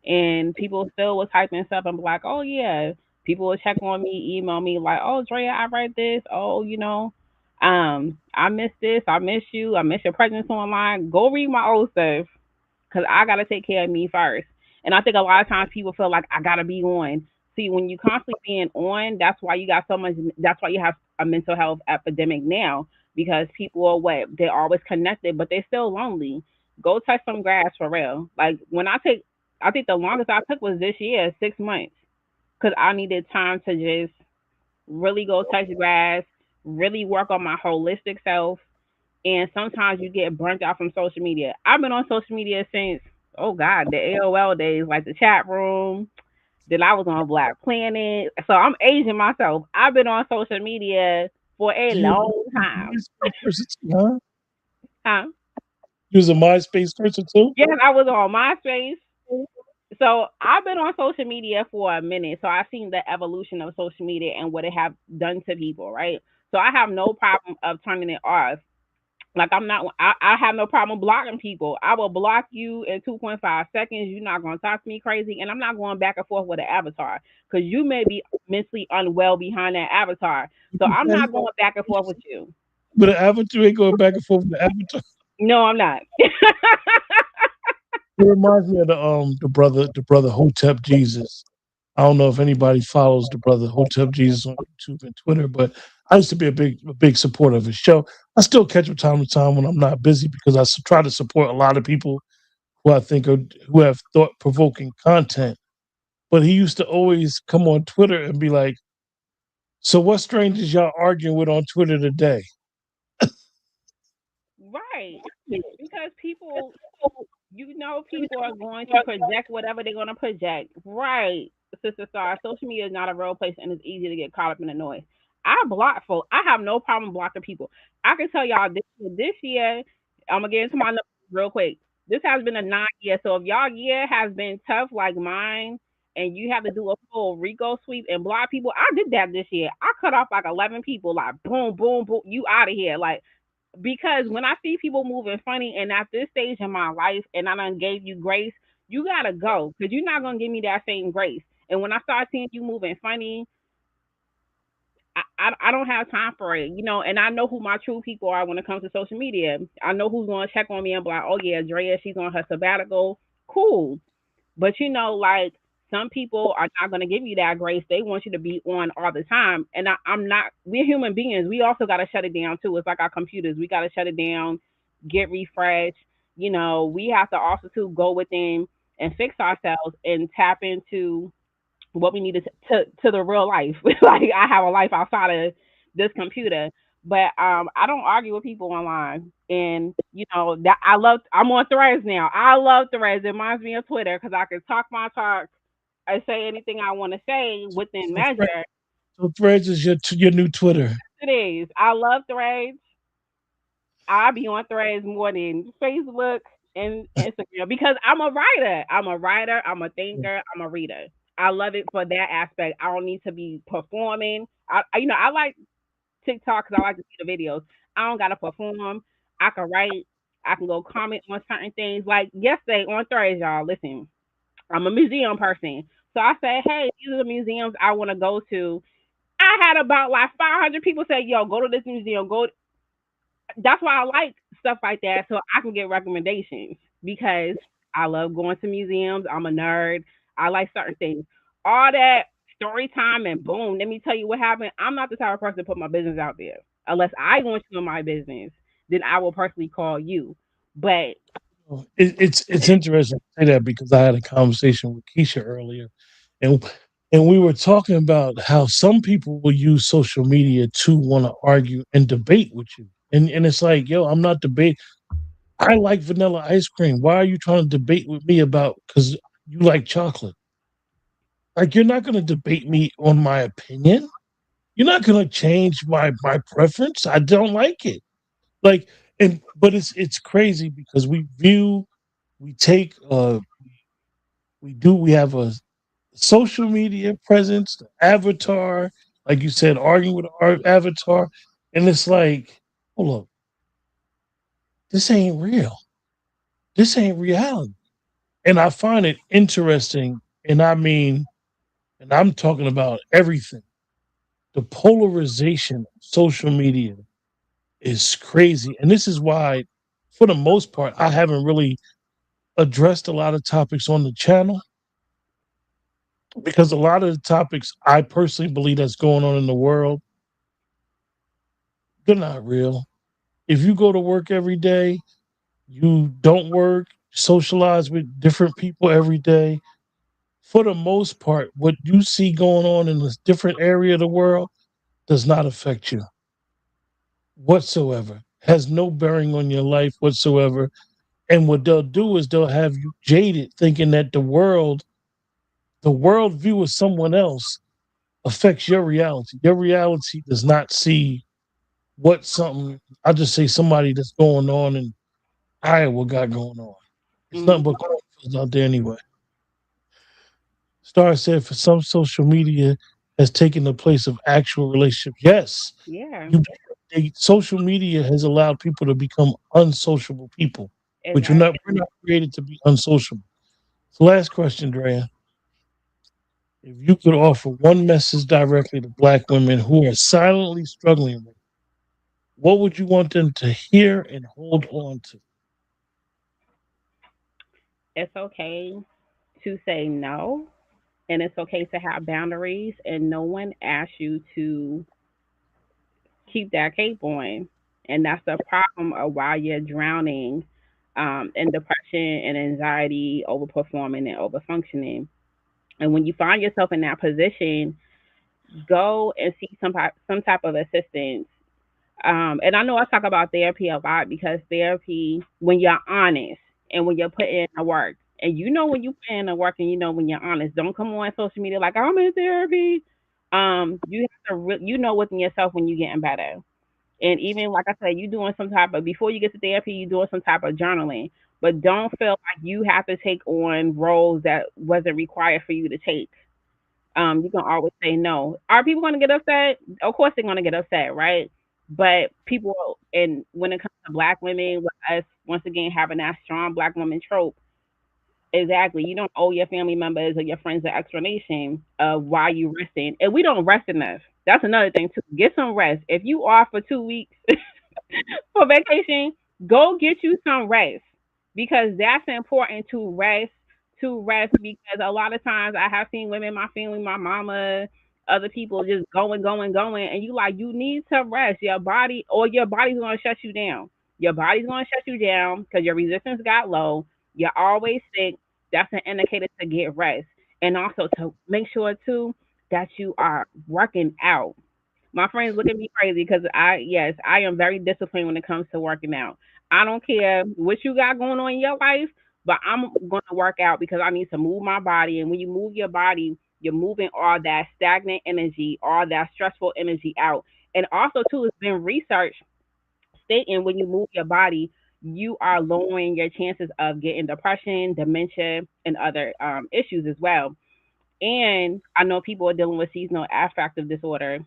and people still was typing stuff and be like, oh yeah. People will check on me, email me like, oh Drea, I read this. Oh, I miss this. I miss you. I miss your presence online. Go read my old stuff because I gotta take care of me first. And I think a lot of times people feel like I gotta be on. See, when you constantly being on, that's why you got so much. That's why you have a mental health epidemic now because people are what they're always connected, but they're still lonely. Go touch some grass for real. Like when I think the longest I took was this year, 6 months, because I needed time to just really go touch grass, really work on my holistic self. And sometimes you get burnt out from social media. I've been on social media since, oh God, the AOL days, like the chat room. Then I was on Black Planet. So I'm aging myself. I've been on social media for a You long was a time. MySpace person too, huh? Huh? You was a MySpace person too? Yes, I was on MySpace. So I've been on social media for a minute. So I've seen the evolution of social media and what it have done to people, right? So I have no problem of turning it off. Like I'm not, I have no problem blocking people. I will block you in 2.5 seconds. You're not gonna talk to me crazy, and I'm not going back and forth with an avatar because you may be mentally unwell behind that avatar. So I'm not going back and forth with you. But the Avatar ain't going back and forth with the Avatar. No, I'm not. It reminds me of the brother Hotep Jesus. I don't know if anybody follows the brother Hotep Jesus on YouTube and Twitter, but I used to be a big supporter of his show. I still catch him time to time when I'm not busy because try to support a lot of people who I think who have thought provoking content. But he used to always come on Twitter and be like, "So what strangers y'all arguing with on Twitter today?" Right. Because people, people are going to project whatever they're going to project. Right, Sister Star. Social media is not a real place, and it's easy to get caught up in the noise. I block folk. I have no problem blocking people. I can tell y'all this year, I'm gonna get into my numbers real quick. This has been a 9 year. So if y'all year has been tough like mine, and you have to do a full Rico sweep and block people, I did that this year. I cut off like 11 people. Like boom, boom, boom. You out of here. Like because when I see people moving funny, and at this stage in my life, and I done gave you grace, you gotta go because you're not gonna give me that same grace. And when I start seeing you moving funny, I don't have time for it, And I know who my true people are when it comes to social media. I know who's gonna check on me and be like, oh yeah, Drea, she's on her sabbatical, cool. But like some people are not going to give you that grace. They want you to be on all the time. And I'm not, we're human beings. We also got to shut it down too. It's like our computers. We got to shut it down, get refreshed. We have to also too go within and fix ourselves and tap into what we need to the real life. Like I have a life outside of this computer. But I don't argue with people online, and that I'm on Threads now. I love Threads. It reminds me of Twitter because I can talk my talk and say anything I want to say within So, measure. Threads is your new Twitter. It is. I love Threads. I be on Threads more than Facebook and Instagram because I'm a writer. I'm a writer. I'm a thinker. I'm a reader. I love it for that aspect. I don't need to be performing. I like TikTok because I like to see the videos. I don't gotta perform. I can write. I can go comment on certain things. Like yesterday on Thursday, y'all. Listen, I'm a museum person, so I said, "Hey, these are the museums I want to go to." I had about like 500 people say, "Yo, go to this museum." Go. That's why I like stuff like that, so I can get recommendations because I love going to museums. I'm a nerd. I like certain things. All that story time and boom, let me tell you what happened. I'm not the type of person to put my business out there unless I want you in my business. Then I will personally call you. But It's interesting to say that because I had a conversation with Keisha earlier, and we were talking about how some people will use social media to want to argue and debate with you, and it's like, yo, I'm not debating. I like vanilla ice cream. Why are you trying to debate with me about because you like chocolate? Like you're not going to debate me on my opinion. You're not going to change my preference. I don't like it. Like but it's crazy because we take we have a social media presence, the avatar, like you said, arguing with our avatar, and it's like, hold up, this ain't real. This ain't reality. And I find it interesting, and I mean, and I'm talking about everything. The polarization of social media is crazy. And this is why, for the most part, I haven't really addressed a lot of topics on the channel because a lot of the topics I personally believe that's going on in the world, they're not real. If you go to work every day, you don't work, socialize with different people every day, for the most part, what you see going on in this different area of the world does not affect you whatsoever, has no bearing on your life whatsoever. And what they'll do is they'll have you jaded thinking that the world view of someone else affects your reality. Your reality does not see what something, I'll just say somebody that's going on in Iowa got going on. It's Mm, nothing but cornfields out there anyway. Star said for some social media has taken the place of actual relationships. Yes, yeah, you social media has allowed people to become unsociable people, which we're exactly. not created to be unsociable. So last question, Drea. If you could offer one message directly to Black women who are silently struggling with, what would you want them to hear and hold on to? It's okay to say no, and it's okay to have boundaries, and no one asks you to keep that cape on. And that's the problem of why you're drowning in depression and anxiety, overperforming and overfunctioning. And when you find yourself in that position, go and seek some type of assistance. And I know I talk about therapy a lot because therapy, when you're honest and when you're putting in the work, and you know when you put in the work and you know when you're honest, don't come on social media like I'm in therapy. You have to you know within yourself when you're getting better. And even like I said, you doing some type of before you get to therapy, you doing some type of journaling. But don't feel like you have to take on roles that wasn't required for you to take. You can always say no. Are people going to get upset? Of course they're going to get upset, right? But people, and when it comes to Black women, with us once again having that strong Black woman trope, exactly. You don't owe your family members or your friends an explanation of why you resting, and we don't rest enough. That's another thing too. Get some rest. If you are for 2 weeks for vacation, go get you some rest because that's important to rest. To rest because a lot of times I have seen women, my family, my mama, other people just going, going, going, and you like you need to rest your body, or your body's gonna shut you down. Your body's gonna shut you down because your resistance got low. You're always sick. That's an indicator to get rest, and also to make sure too that you are working out. My friends look at me crazy because yes, I am very disciplined when it comes to working out. I don't care what you got going on in your life, but I'm going to work out because I need to move my body. And when you move your body, you're moving all that stagnant energy, all that stressful energy out. And also, too, it's been researched stating when you move your body, you are lowering your chances of getting depression, dementia, and other issues as well. And I know people are dealing with seasonal affective disorder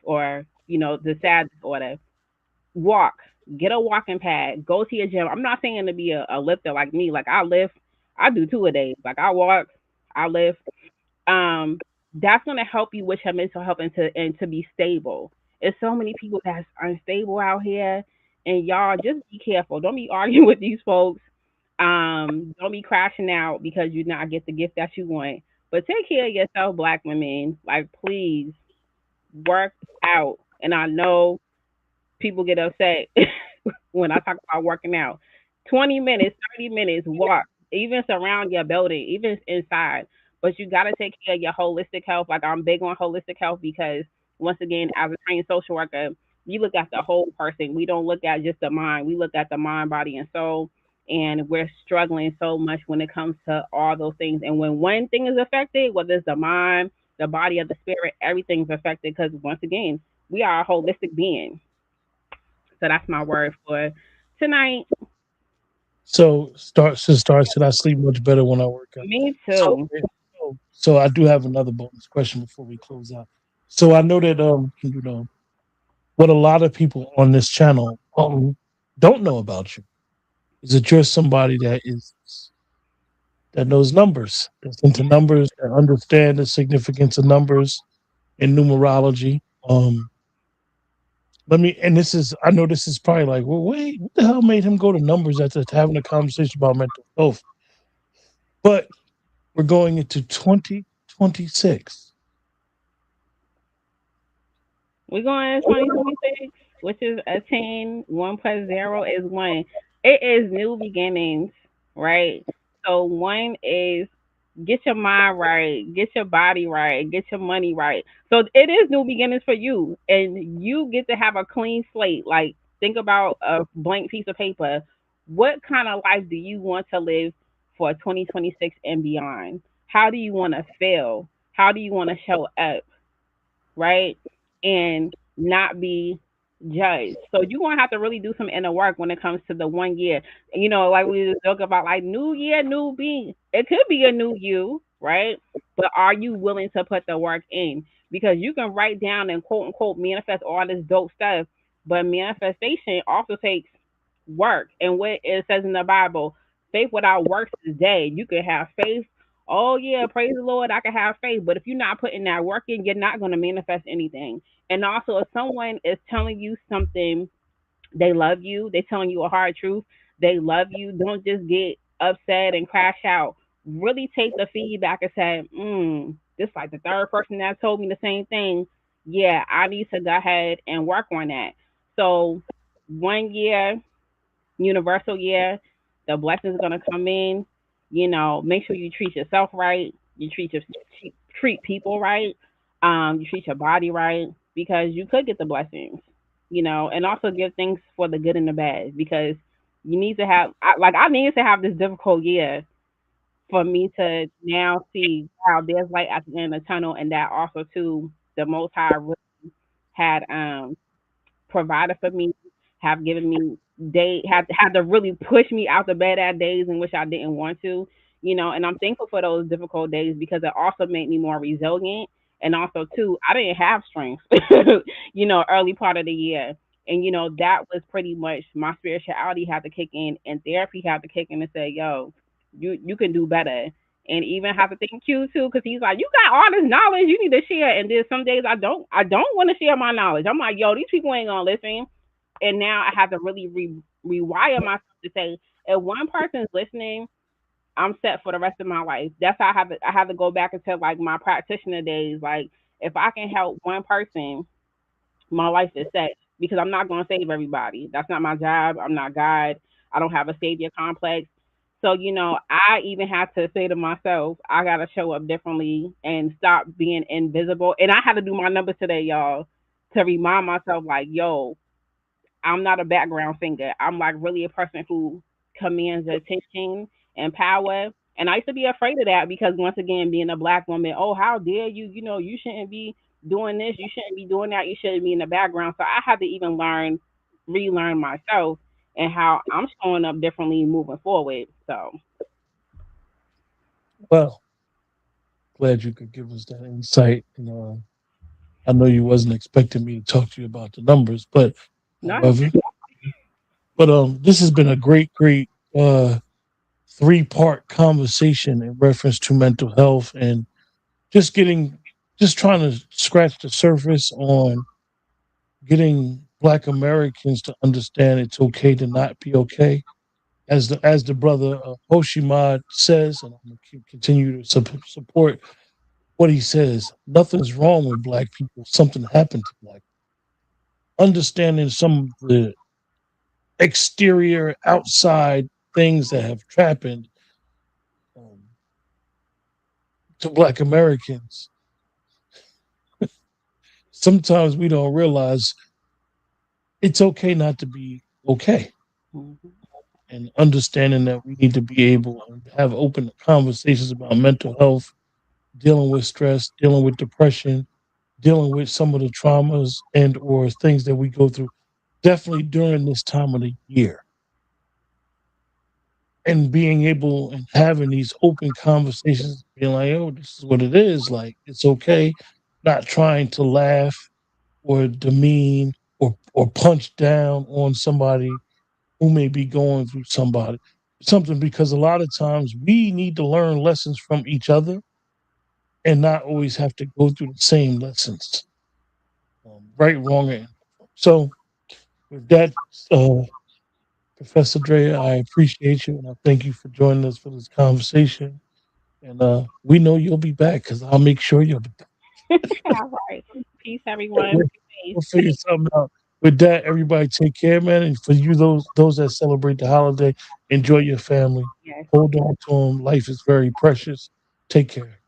or the sad disorder. Walk, get a walking pad, go to your gym. I'm not saying to be a lifter like me. Like I lift, I do two a day. Like I walk, I lift. Um, that's gonna help you with your mental health and to be stable. There's so many people that's unstable out here, and y'all just be careful. Don't be arguing with these folks. Don't be crashing out because you not get the gift that you want. But take care of yourself, Black women. Like please work out. And I know people get upset when I talk about working out. 20 minutes, 30 minutes, walk, even surround your building, even inside. But you got to take care of your holistic health. Like I'm big on holistic health because, once again, as a trained social worker, you look at the whole person. We don't look at just the mind. We look at the mind, body, and soul. And we're struggling so much when it comes to all those things. And when one thing is affected, whether it's the mind, the body, or the spirit, everything's affected because, once again, we are a holistic being. So that's my word for tonight. So start said I sleep much better when I work out. Me So too. so I do have another bonus question before we close out. So I know that what a lot of people on this channel don't know about you is that you're somebody that knows numbers, that's into numbers, that understand the significance of numbers and numerology. Let me, and this is, I know this is probably like, well, wait, what the hell made him go to numbers after having a conversation about mental health? But we're going into 2026. We're going in 2026, which is a 10. 1 plus 0 is 1. It is new beginnings, right? So 1 is get your mind right, get your body right, get your money right. So it is new beginnings for you. And you get to have a clean slate. Like, think about a blank piece of paper. What kind of life do you want to live for 2026 and beyond? How do you want to feel? How do you want to show up? Right? And not be judged. So you're gonna have to really do some inner work when it comes to the 1 year. Like we just joke about like new year, new me. It could be a new you, right? But are you willing to put the work in? Because you can write down and quote unquote manifest all this dope stuff, but manifestation also takes work. And what it says in the Bible, faith without works is dead. You can have faith. Oh yeah, praise the Lord, I can have faith. But if you're not putting that work in, you're not gonna manifest anything. And also if someone is telling you something, they love you, they telling you a hard truth, they love you, don't just get upset and crash out. Really take the feedback and say, this like the third person that told me the same thing. Yeah, I need to go ahead and work on that. So 1 year universal year, the blessings are gonna come in. Make sure you treat yourself right. Treat people right. You treat your body right because you could get the blessings. And also give things for the good and the bad because you need to have. I needed to have this difficult year for me to now see how there's light at the end of the tunnel, and that also too the Most High really had provided for me, have given me had to really push me out the bed at days in which I didn't want to, and I'm thankful for those difficult days because it also made me more resilient. And also too, I didn't have strength, early part of the year. And that was pretty much my spirituality had to kick in and therapy had to kick in and say, yo, you can do better. And even have to thank you too, because he's like, you got all this knowledge, you need to share. And then some days I don't want to share my knowledge. I'm like, yo, these people ain't gonna listen. And now I have to really rewire myself to say, if one person is listening, I'm set for the rest of my life. That's how I have to go back into like my practitioner days. Like, if I can help one person, my life is set because I'm not going to save everybody. That's not my job. I'm not God. I don't have a savior complex. So, I even have to say to myself, I got to show up differently and stop being invisible. And I had to do my numbers today, y'all, to remind myself, like, yo, I'm not a background singer. I'm like really a person who commands attention and power. And I used to be afraid of that because once again, being a black woman, oh, how dare you? You shouldn't be doing this. You shouldn't be doing that. You shouldn't be in the background. So I had to even relearn myself and how I'm showing up differently moving forward. So Well, glad you could give us that insight. I know you wasn't expecting me to talk to you about the numbers, but no, however, this has been a great uh, three-part conversation in reference to mental health and just getting, just trying to scratch the surface on getting Black Americans to understand it's okay to not be okay. As the brother Hoshimad says, and I'm going to continue to support what he says. Nothing's wrong with Black people. Something happened to Black people. Understanding some of the exterior, outside things that have happened um, to Black Americans. Sometimes we don't realize it's okay not to be okay, mhm, and understanding that we need to be able to have open conversations about mental health, dealing with stress, dealing with depression, dealing with some of the traumas and or things that we go through definitely during this time of the year, and being able and having these open conversations, being like, oh, this is what it is, like it's okay, not trying to laugh or demean or punch down on somebody who may be going through something, because a lot of times we need to learn lessons from each other and not always have to go through the same lessons, right, wrong, and so with that, uh, Professor Dre, I appreciate you and I thank you for joining us for this conversation. And we know you'll be back because I'll make sure you'll be back. All right. Peace, everyone. We'll, Peace. we'll figure something out. With that, everybody take care, man. And for you, those that celebrate the holiday, enjoy your family. Yes. Hold on to them. Life is very precious. Take care.